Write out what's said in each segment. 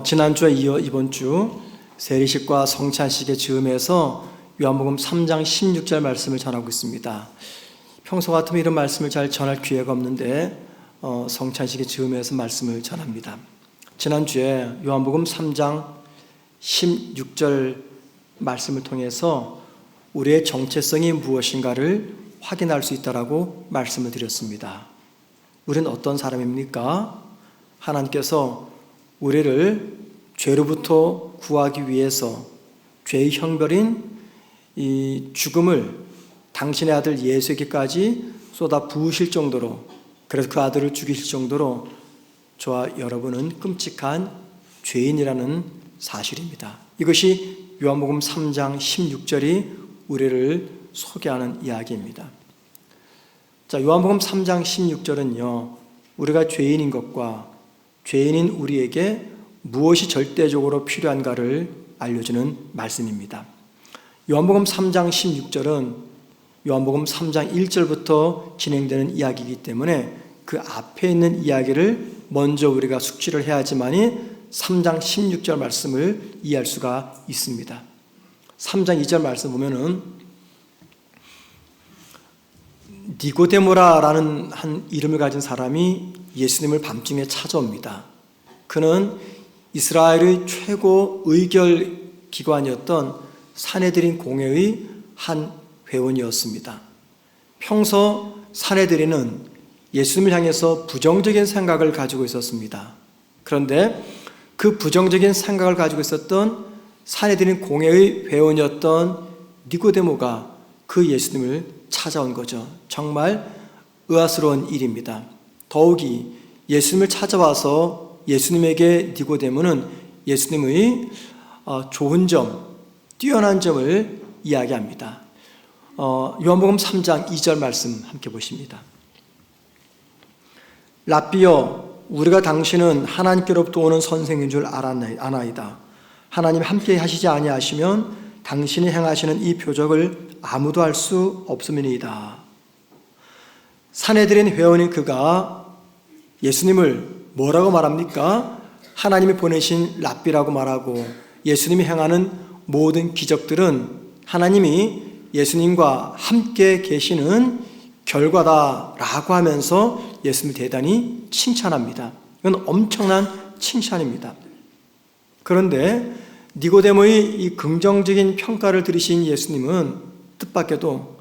지난주에 이어 이번 주 세리식과 성찬식의 즈음에서 요한복음 3장 16절 말씀을 전하고 있습니다. 평소 같으면 이런 말씀을 잘 전할 기회가 없는데 성찬식의 즈음에서 말씀을 전합니다. 지난주에 요한복음 3장 16절 말씀을 통해서 우리의 정체성이 무엇인가를 확인할 수 있다라고 말씀을 드렸습니다. 우리는 어떤 사람입니까? 하나님께서 우리를 죄로부터 구하기 위해서 죄의 형벌인 이 죽음을 당신의 아들 예수에게까지 쏟아 부으실 정도로, 그래서 그 아들을 죽이실 정도로 저와 여러분은 끔찍한 죄인이라는 사실입니다. 이것이 요한복음 3장 16절이 우리를 소개하는 이야기입니다. 자, 요한복음 3장 16절은요, 우리가 죄인인 것과 죄인인 우리에게 무엇이 절대적으로 필요한가를 알려주는 말씀입니다. 요한복음 3장 16절은 요한복음 3장 1절부터 진행되는 이야기이기 때문에 그 앞에 있는 이야기를 먼저 우리가 숙지를 해야지만이 3장 16절 말씀을 이해할 수가 있습니다. 3장 2절 말씀 보면은 니고데모라라는 한 이름을 가진 사람이 예수님을 밤중에 찾아옵니다. 그는 이스라엘의 최고 의결 기관이었던 산헤드린 공회의 한 회원이었습니다. 평소 산헤드린은 예수님을 향해서 부정적인 생각을 가지고 있었습니다. 그런데 그 부정적인 생각을 가지고 있었던 산헤드린 공회의 회원이었던 니고데모가 그 예수님을 찾아온 거죠. 정말 의아스러운 일입니다. 더욱이 예수님을 찾아와서 예수님에게 니고데모는 예수님의 좋은 점, 뛰어난 점을 이야기합니다. 요한복음 3장 2절 말씀 함께 보십니다. 랍비여, 우리가 당신은 하나님께로부터 오는 선생인 줄 아나이다. 하나님 함께 하시지 아니하시면 당신이 행하시는 이 표적을 아무도 알 수 없음이니이다. 산헤드린 회원인 그가 예수님을 뭐라고 말합니까? 하나님이 보내신 랍비라고 말하고, 예수님이 행하는 모든 기적들은 하나님이 예수님과 함께 계시는 결과다라고 하면서 예수님을 대단히 칭찬합니다. 이건 엄청난 칭찬입니다. 그런데 니고데모의 이 긍정적인 평가를 들으신 예수님은 뜻밖에도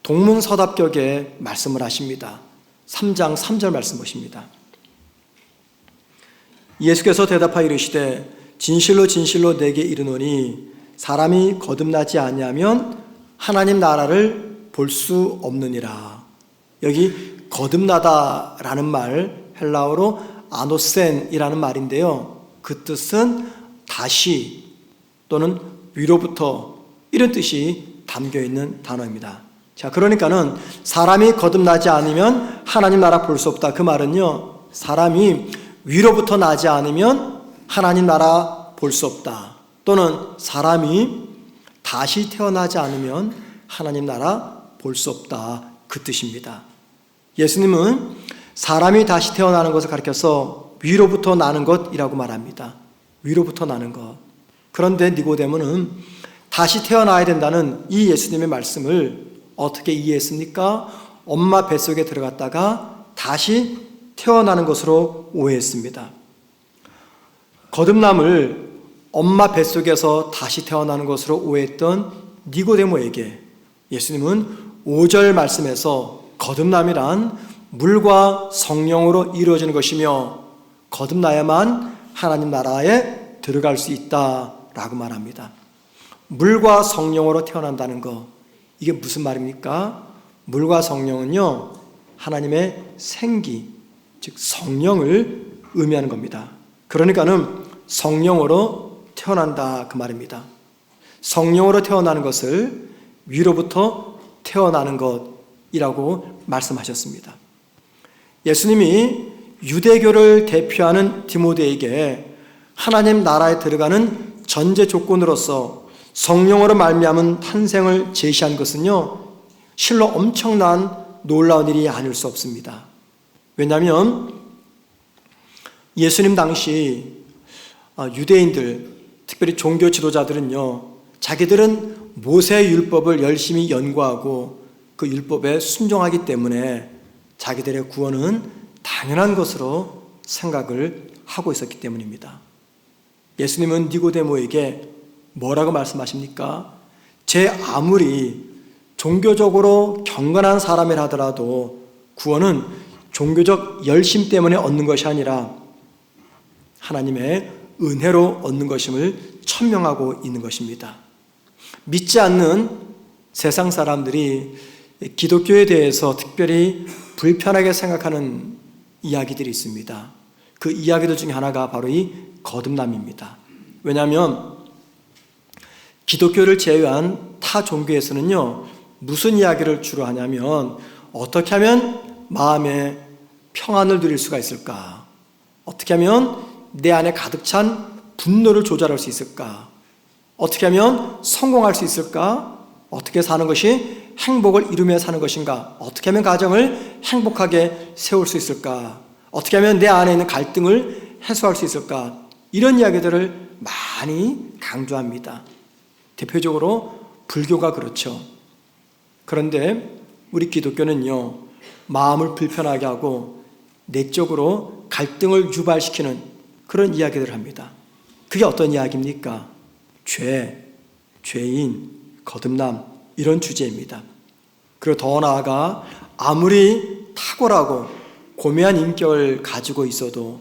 동문서답격에 말씀을 하십니다. 3장 3절 말씀 보십니다. 예수께서 대답하여 이르시되 진실로 진실로 내게 이르노니 사람이 거듭나지 아니하면 하나님 나라를 볼 수 없느니라. 여기 거듭나다라는 말 헬라어로 아노센이라는 말인데요, 그 뜻은 다시 또는 위로부터 이런 뜻이 담겨있는 단어입니다. 자, 그러니까는 사람이 거듭나지 않으면 하나님 나라 볼 수 없다. 그 말은요, 사람이 위로부터 나지 않으면 하나님 나라 볼 수 없다. 또는 사람이 다시 태어나지 않으면 하나님 나라 볼 수 없다. 그 뜻입니다. 예수님은 사람이 다시 태어나는 것을 가리켜서 위로부터 나는 것이라고 말합니다. 위로부터 나는 것. 그런데 니고데모는 다시 태어나야 된다는 이 예수님의 말씀을 어떻게 이해했습니까? 엄마 뱃속에 들어갔다가 다시 태어나는 것으로 오해했습니다. 거듭남을 엄마 뱃속에서 다시 태어나는 것으로 오해했던 니고데모에게 예수님은 5절 말씀에서 거듭남이란 물과 성령으로 이루어지는 것이며 거듭나야만 하나님 나라에 들어갈 수 있다라고 말합니다. 물과 성령으로 태어난다는 것, 이게 무슨 말입니까? 물과 성령은요, 하나님의 생기, 즉 성령을 의미하는 겁니다. 그러니까는 성령으로 태어난다 그 말입니다. 성령으로 태어나는 것을 위로부터 태어나는 것이라고 말씀하셨습니다. 예수님이 유대교를 대표하는 디모데에게 하나님 나라에 들어가는 전제 조건으로서 성령으로 말미암은 탄생을 제시한 것은요, 실로 엄청난 놀라운 일이 아닐 수 없습니다. 왜냐하면 예수님 당시 유대인들, 특별히 종교 지도자들은요, 자기들은 모세의 율법을 열심히 연구하고 그 율법에 순종하기 때문에 자기들의 구원은 당연한 것으로 생각을 하고 있었기 때문입니다. 예수님은 니고데모에게 뭐라고 말씀하십니까? 제 아무리 종교적으로 경건한 사람이라 하더라도 구원은 종교적 열심 때문에 얻는 것이 아니라 하나님의 은혜로 얻는 것임을 천명하고 있는 것입니다. 믿지 않는 세상 사람들이 기독교에 대해서 특별히 불편하게 생각하는 이야기들이 있습니다. 그 이야기들 중에 하나가 바로 이 거듭남입니다. 왜냐하면 기독교를 제외한 타 종교에서는요, 무슨 이야기를 주로 하냐면 어떻게 하면 마음에 평안을 누릴 수가 있을까? 어떻게 하면 내 안에 가득 찬 분노를 조절할 수 있을까? 어떻게 하면 성공할 수 있을까? 어떻게 사는 것이 행복을 이루며 사는 것인가? 어떻게 하면 가정을 행복하게 세울 수 있을까? 어떻게 하면 내 안에 있는 갈등을 해소할 수 있을까? 이런 이야기들을 많이 강조합니다. 대표적으로 불교가 그렇죠. 그런데 우리 기독교는요, 마음을 불편하게 하고 내적으로 갈등을 유발시키는 그런 이야기들을 합니다. 그게 어떤 이야기입니까? 죄인, 거듭남, 이런 주제입니다. 그리고 더 나아가 아무리 탁월하고 고매한 인격을 가지고 있어도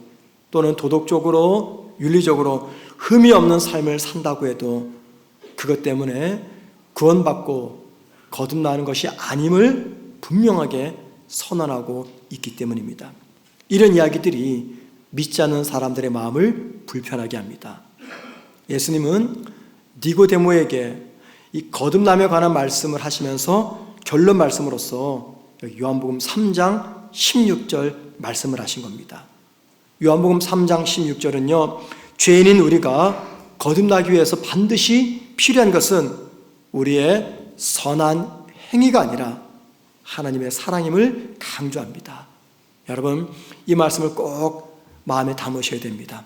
또는 도덕적으로, 윤리적으로 흠이 없는 삶을 산다고 해도 그것 때문에 구원받고 거듭나는 것이 아님을 분명하게 선언하고 있기 때문입니다. 이런 이야기들이 믿지 않는 사람들의 마음을 불편하게 합니다. 예수님은 니고데모에게 이 거듭남에 관한 말씀을 하시면서 결론 말씀으로서 요한복음 3장 16절 말씀을 하신 겁니다. 요한복음 3장 16절은요, 죄인인 우리가 거듭나기 위해서 반드시 필요한 것은 우리의 선한 행위가 아니라 하나님의 사랑임을 강조합니다. 여러분, 이 말씀을 꼭 마음에 담으셔야 됩니다.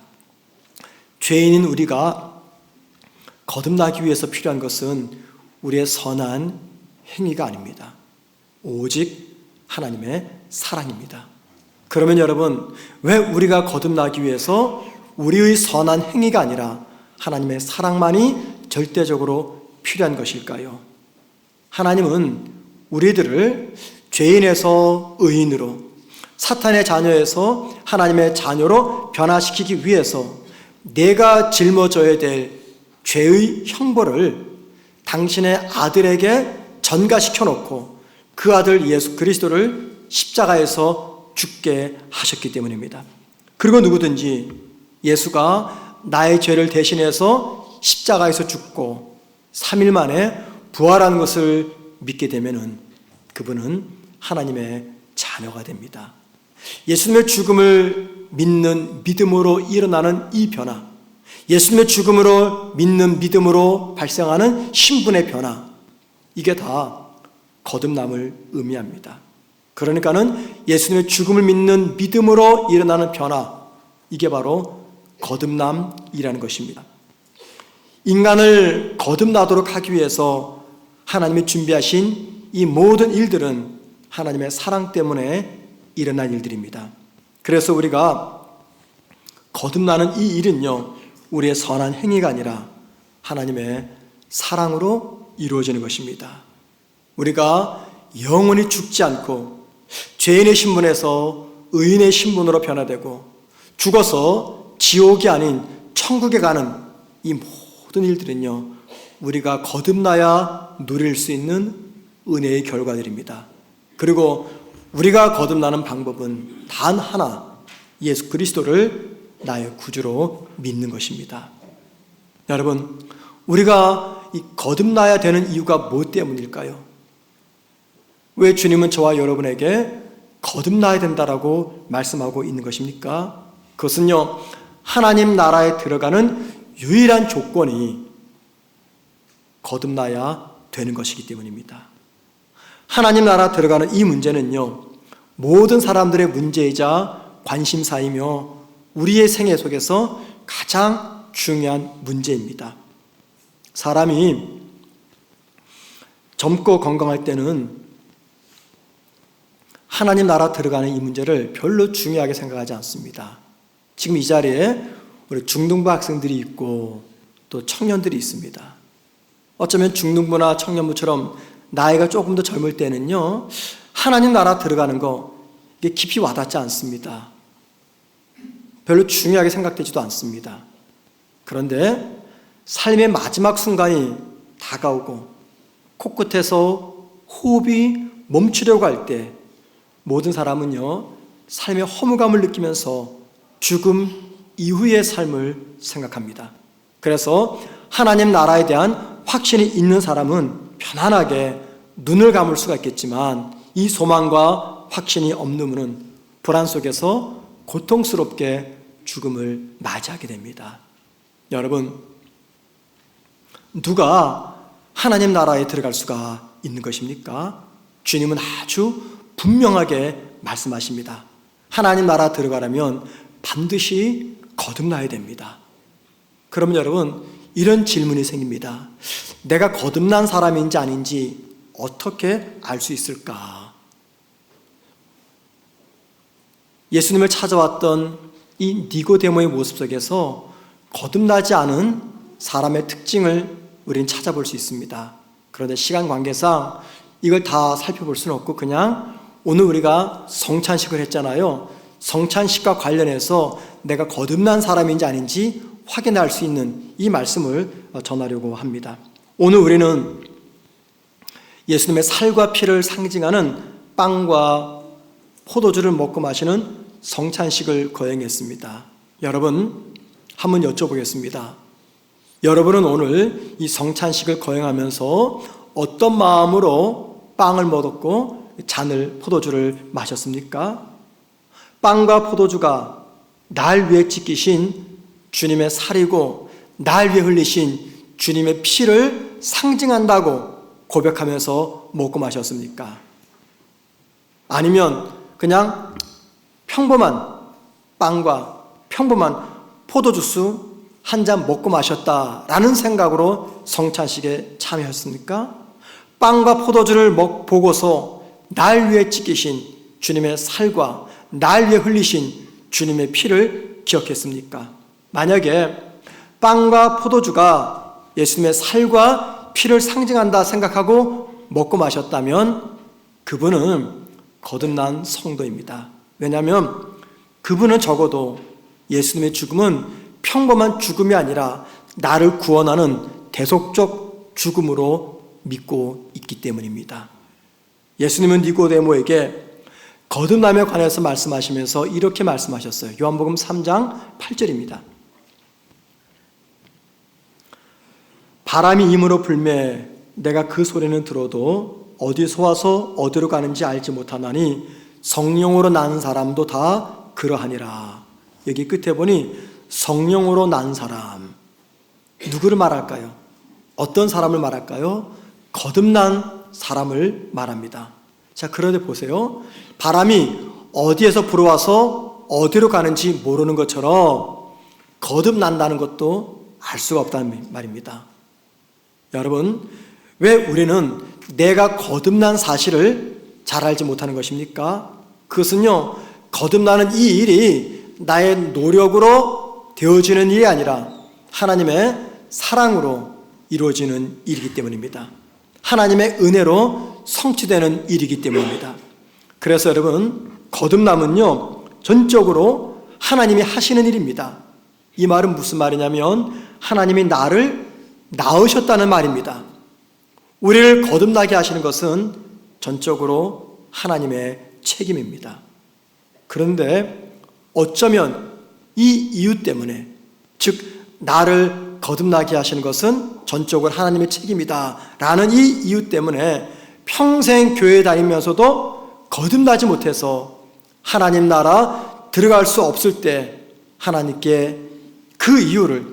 죄인인 우리가 거듭나기 위해서 필요한 것은 우리의 선한 행위가 아닙니다. 오직 하나님의 사랑입니다. 그러면 여러분, 왜 우리가 거듭나기 위해서 우리의 선한 행위가 아니라 하나님의 사랑만이 절대적으로 필요한 것일까요? 하나님은 우리들을 죄인에서 의인으로, 사탄의 자녀에서 하나님의 자녀로 변화시키기 위해서 내가 짊어져야 될 죄의 형벌을 당신의 아들에게 전가시켜 놓고 그 아들 예수 그리스도를 십자가에서 죽게 하셨기 때문입니다. 그리고 누구든지 예수가 나의 죄를 대신해서 십자가에서 죽고 3일 만에 부활한 것을 믿게 되면은 그분은 하나님의 자녀가 됩니다. 예수님의 죽음을 믿는 믿음으로 일어나는 이 변화, 예수님의 죽음으로 믿는 믿음으로 발생하는 신분의 변화, 이게 다 거듭남을 의미합니다. 그러니까는 예수님의 죽음을 믿는 믿음으로 일어나는 변화, 이게 바로 거듭남이라는 것입니다. 인간을 거듭나도록 하기 위해서 하나님이 준비하신 이 모든 일들은 하나님의 사랑 때문에 일어난 일들입니다. 그래서 우리가 거듭나는 이 일은요, 우리의 선한 행위가 아니라 하나님의 사랑으로 이루어지는 것입니다. 우리가 영원히 죽지 않고 죄인의 신분에서 의인의 신분으로 변화되고 죽어서 지옥이 아닌 천국에 가는 이 모든 일들은요, 우리가 거듭나야 누릴 수 있는 은혜의 결과들입니다. 그리고 우리가 거듭나는 방법은 단 하나, 예수 그리스도를 나의 구주로 믿는 것입니다. 여러분, 우리가 이 거듭나야 되는 이유가 뭐 때문일까요? 왜 주님은 저와 여러분에게 거듭나야 된다라고 말씀하고 있는 것입니까? 그것은요, 하나님 나라에 들어가는 유일한 조건이 거듭나야 되는 것이기 때문입니다. 하나님 나라 들어가는 이 문제는요, 모든 사람들의 문제이자 관심사이며 우리의 생애 속에서 가장 중요한 문제입니다. 사람이 젊고 건강할 때는 하나님 나라 들어가는 이 문제를 별로 중요하게 생각하지 않습니다. 지금 이 자리에 우리 중등부 학생들이 있고 또 청년들이 있습니다. 어쩌면 중등부나 청년부처럼 나이가 조금 더 젊을 때는요, 하나님 나라 들어가는 거 이게 깊이 와닿지 않습니다. 별로 중요하게 생각되지도 않습니다. 그런데 삶의 마지막 순간이 다가오고 코끝에서 호흡이 멈추려고 할 때 모든 사람은요, 삶의 허무감을 느끼면서 죽음 이후의 삶을 생각합니다. 그래서 하나님 나라에 대한 확신이 있는 사람은 편안하게 눈을 감을 수가 있겠지만 이 소망과 확신이 없는 분은 불안 속에서 고통스럽게 죽음을 맞이하게 됩니다. 여러분, 누가 하나님 나라에 들어갈 수가 있는 것입니까? 주님은 아주 분명하게 말씀하십니다. 하나님 나라 들어가려면 반드시 거듭나야 됩니다. 그러면 여러분, 이런 질문이 생깁니다. 내가 거듭난 사람인지 아닌지 어떻게 알 수 있을까? 예수님을 찾아왔던 이 니고데모의 모습 속에서 거듭나지 않은 사람의 특징을 우리는 찾아볼 수 있습니다. 그런데 시간 관계상 이걸 다 살펴볼 수는 없고 그냥 오늘 우리가 성찬식을 했잖아요. 성찬식과 관련해서 내가 거듭난 사람인지 아닌지 확인할 수 있는 이 말씀을 전하려고 합니다. 오늘 우리는 예수님의 살과 피를 상징하는 빵과 포도주를 먹고 마시는 성찬식을 거행했습니다. 여러분, 한번 여쭤보겠습니다. 여러분은 오늘 이 성찬식을 거행하면서 어떤 마음으로 빵을 먹었고 잔을 포도주를 마셨습니까? 빵과 포도주가 날 위해 찢기신 주님의 살이고 날 위해 흘리신 주님의 피를 상징한다고 고백하면서 먹고 마셨습니까? 아니면 그냥 평범한 빵과 평범한 포도주스 한 잔 먹고 마셨다라는 생각으로 성찬식에 참여했습니까? 빵과 포도주를 보고서 날 위해 찢기신 주님의 살과 날 위해 흘리신 주님의 피를 기억했습니까? 만약에 빵과 포도주가 예수님의 살과 피를 상징한다 생각하고 먹고 마셨다면 그분은 거듭난 성도입니다. 왜냐하면 그분은 적어도 예수님의 죽음은 평범한 죽음이 아니라 나를 구원하는 대속적 죽음으로 믿고 있기 때문입니다. 예수님은 니고데모에게 거듭남에 관해서 말씀하시면서 이렇게 말씀하셨어요. 요한복음 3장 8절입니다. 바람이 임으로 불매 내가 그 소리는 들어도 어디서 와서 어디로 가는지 알지 못하나니 성령으로 난 사람도 다 그러하니라. 여기 끝에 보니 성령으로 난 사람, 누구를 말할까요? 어떤 사람을 말할까요? 거듭난 사람을 말합니다. 자, 그런데 보세요. 바람이 어디에서 불어와서 어디로 가는지 모르는 것처럼 거듭난다는 것도 알 수가 없다는 말입니다. 여러분, 왜 우리는 내가 거듭난 사실을 잘 알지 못하는 것입니까? 그것은요, 거듭나는 이 일이 나의 노력으로 되어지는 일이 아니라 하나님의 사랑으로 이루어지는 일이기 때문입니다. 하나님의 은혜로 성취되는 일이기 때문입니다. 그래서 여러분, 거듭남은요, 전적으로 하나님이 하시는 일입니다. 이 말은 무슨 말이냐면 하나님이 나를 낳으셨다는 말입니다. 우리를 거듭나게 하시는 것은 전적으로 하나님의 책임입니다. 그런데 어쩌면 이 이유 때문에, 즉 나를 거듭나게 하시는 것은 전적으로 하나님의 책임이다 라는 이 이유 때문에 평생 교회 다니면서도 거듭나지 못해서 하나님 나라 들어갈 수 없을 때 하나님께 그 이유를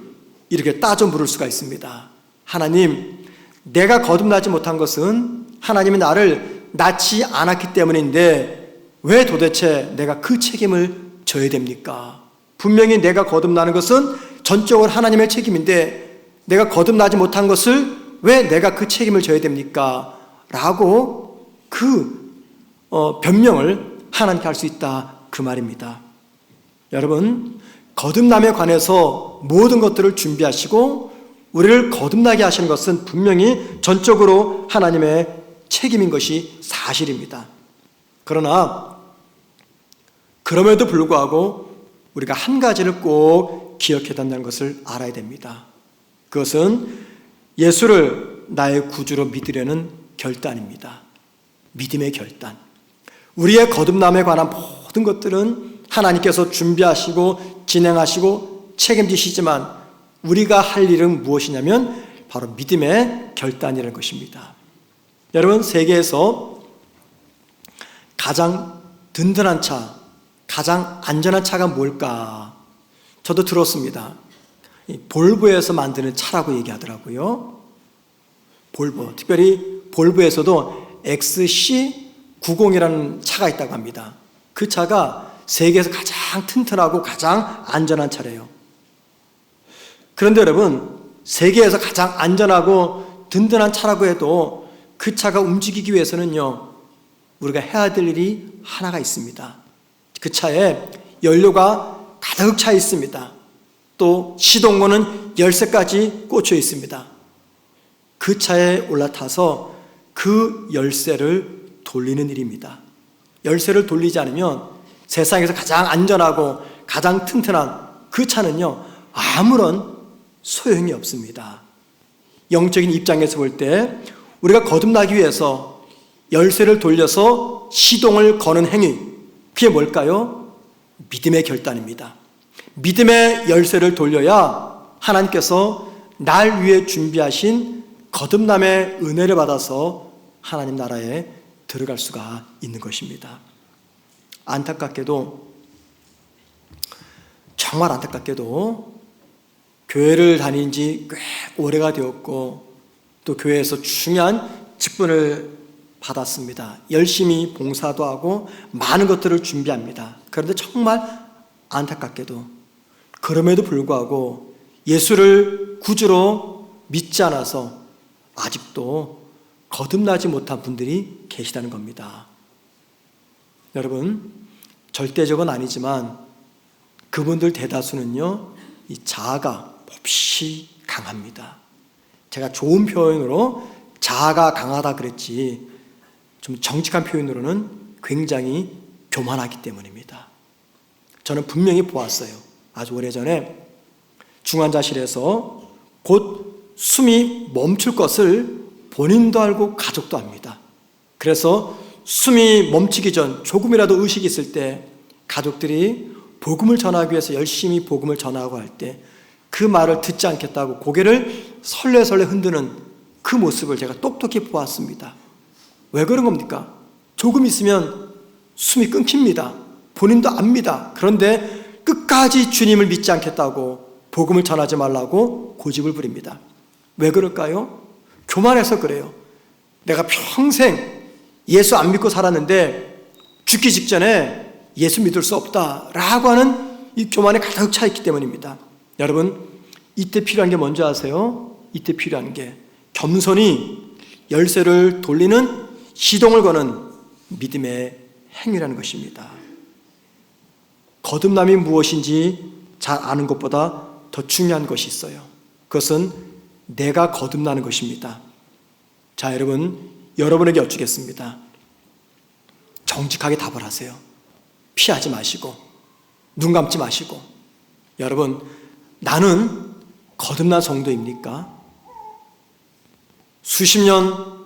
이렇게 따져 물을 수가 있습니다. 하나님, 내가 거듭나지 못한 것은 하나님이 나를 낳지 않았기 때문인데 왜 도대체 내가 그 책임을 져야 됩니까? 분명히 내가 거듭나는 것은 전적으로 하나님의 책임인데 내가 거듭나지 못한 것을 왜 내가 그 책임을 져야 됩니까? 라고 변명을 하나님께 할 수 있다, 그 말입니다. 여러분, 거듭남에 관해서 모든 것들을 준비하시고 우리를 거듭나게 하시는 것은 분명히 전적으로 하나님의 책임인 것이 사실입니다. 그러나 그럼에도 불구하고 우리가 한 가지를 꼭 기억해야 된다는 것을 알아야 됩니다. 그것은 예수를 나의 구주로 믿으려는 결단입니다. 믿음의 결단. 우리의 거듭남에 관한 모든 것들은 하나님께서 준비하시고 진행하시고 책임지시지만 우리가 할 일은 무엇이냐면 바로 믿음의 결단이라는 것입니다. 여러분, 세계에서 가장 든든한 차, 가장 안전한 차가 뭘까? 저도 들었습니다. 볼보에서 만드는 차라고 얘기하더라고요. 볼보, 특별히 볼보에서도 XC90이라는 차가 있다고 합니다. 그 차가 세계에서 가장 튼튼하고 가장 안전한 차래요. 그런데 여러분, 세계에서 가장 안전하고 든든한 차라고 해도 그 차가 움직이기 위해서는요, 우리가 해야 될 일이 하나가 있습니다. 그 차에 연료가 가득 차 있습니다. 또 시동거는 열쇠까지 꽂혀 있습니다. 그 차에 올라타서 그 열쇠를 돌리는 일입니다. 열쇠를 돌리지 않으면 세상에서 가장 안전하고 가장 튼튼한 그 차는요, 아무런 소용이 없습니다. 영적인 입장에서 볼 때 우리가 거듭나기 위해서 열쇠를 돌려서 시동을 거는 행위, 그게 뭘까요? 믿음의 결단입니다. 믿음의 열쇠를 돌려야 하나님께서 날 위해 준비하신 거듭남의 은혜를 받아서 하나님 나라에 들어갈 수가 있는 것입니다. 안타깝게도, 정말 안타깝게도 교회를 다닌 지 꽤 오래가 되었고 또 교회에서 중요한 직분을 받았습니다. 열심히 봉사도 하고 많은 것들을 준비합니다. 그런데 정말 안타깝게도 그럼에도 불구하고 예수를 구주로 믿지 않아서 아직도 거듭나지 못한 분들이 계시다는 겁니다. 여러분, 절대적은 아니지만 그분들 대다수는요, 이 자아가 몹시 강합니다. 제가 좋은 표현으로 자아가 강하다 그랬지, 좀 정직한 표현으로는 굉장히 교만하기 때문입니다. 저는 분명히 보았어요. 아주 오래전에 중환자실에서 곧 숨이 멈출 것을 본인도 알고 가족도 압니다. 그래서 숨이 멈추기 전 조금이라도 의식이 있을 때 가족들이 복음을 전하기 위해서 열심히 복음을 전하고 할 때 그 말을 듣지 않겠다고 고개를 설레설레 흔드는 그 모습을 제가 똑똑히 보았습니다. 왜 그런 겁니까? 조금 있으면 숨이 끊깁니다. 본인도 압니다. 그런데 끝까지 주님을 믿지 않겠다고 복음을 전하지 말라고 고집을 부립니다. 왜 그럴까요? 교만해서 그래요. 내가 평생 예수 안 믿고 살았는데 죽기 직전에 예수 믿을 수 없다라고 하는 이 교만에 가득 차 있기 때문입니다. 여러분, 이때 필요한 게 뭔지 아세요? 이때 필요한 게 겸손히 열쇠를 돌리는 시동을 거는 믿음의 행위라는 것입니다. 거듭남이 무엇인지 잘 아는 것보다 더 중요한 것이 있어요. 그것은 내가 거듭나는 것입니다. 자, 여러분에게 여쭙겠습니다. 정직하게 답을 하세요. 피하지 마시고 눈 감지 마시고. 여러분, 나는 거듭난 성도입니까? 수십 년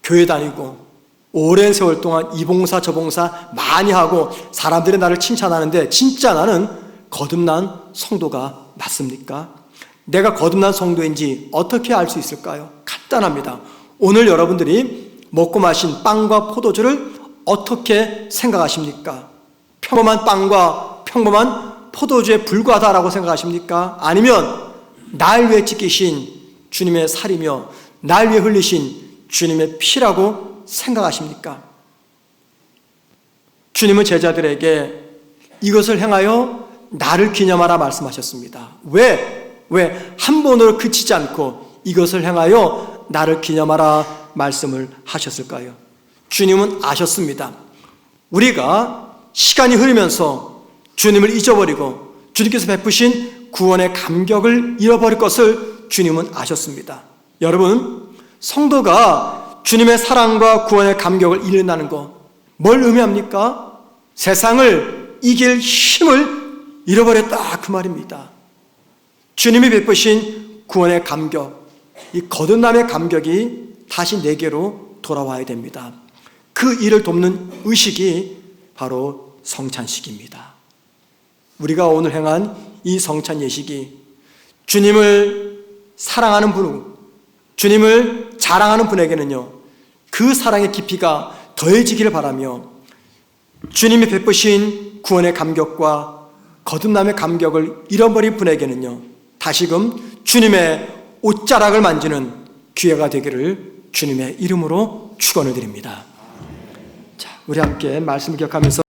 교회 다니고 오랜 세월 동안 이 봉사 저 봉사 많이 하고 사람들이 나를 칭찬하는데 진짜 나는 거듭난 성도가 맞습니까? 내가 거듭난 성도인지 어떻게 알 수 있을까요? 간단합니다. 오늘 여러분들이 먹고 마신 빵과 포도주를 어떻게 생각하십니까? 평범한 빵과 평범한 포도주에 불과하다라고 생각하십니까? 아니면 날 위해 찢기신 주님의 살이며 날 위해 흘리신 주님의 피라고 생각하십니까? 주님은 제자들에게 이것을 행하여 나를 기념하라 말씀하셨습니다. 왜 한 번으로 그치지 않고 이것을 향하여 나를 기념하라 말씀을 하셨을까요? 주님은 아셨습니다. 우리가 시간이 흐르면서 주님을 잊어버리고 주님께서 베푸신 구원의 감격을 잃어버릴 것을 주님은 아셨습니다. 여러분, 성도가 주님의 사랑과 구원의 감격을 잃는다는 것, 뭘 의미합니까? 세상을 이길 힘을 잃어버렸다, 그 말입니다. 주님이 베푸신 구원의 감격, 이 거듭남의 감격이 다시 내게로 돌아와야 됩니다. 그 일을 돕는 의식이 바로 성찬식입니다. 우리가 오늘 행한 이 성찬 예식이 주님을 사랑하는 분, 주님을 자랑하는 분에게는요, 그 사랑의 깊이가 더해지기를 바라며 주님이 베푸신 구원의 감격과 거듭남의 감격을 잃어버린 분에게는요, 다시금 주님의 옷자락을 만지는 기회가 되기를 주님의 이름으로 축원을 드립니다. 자, 우리 함께 말씀을 기억하면서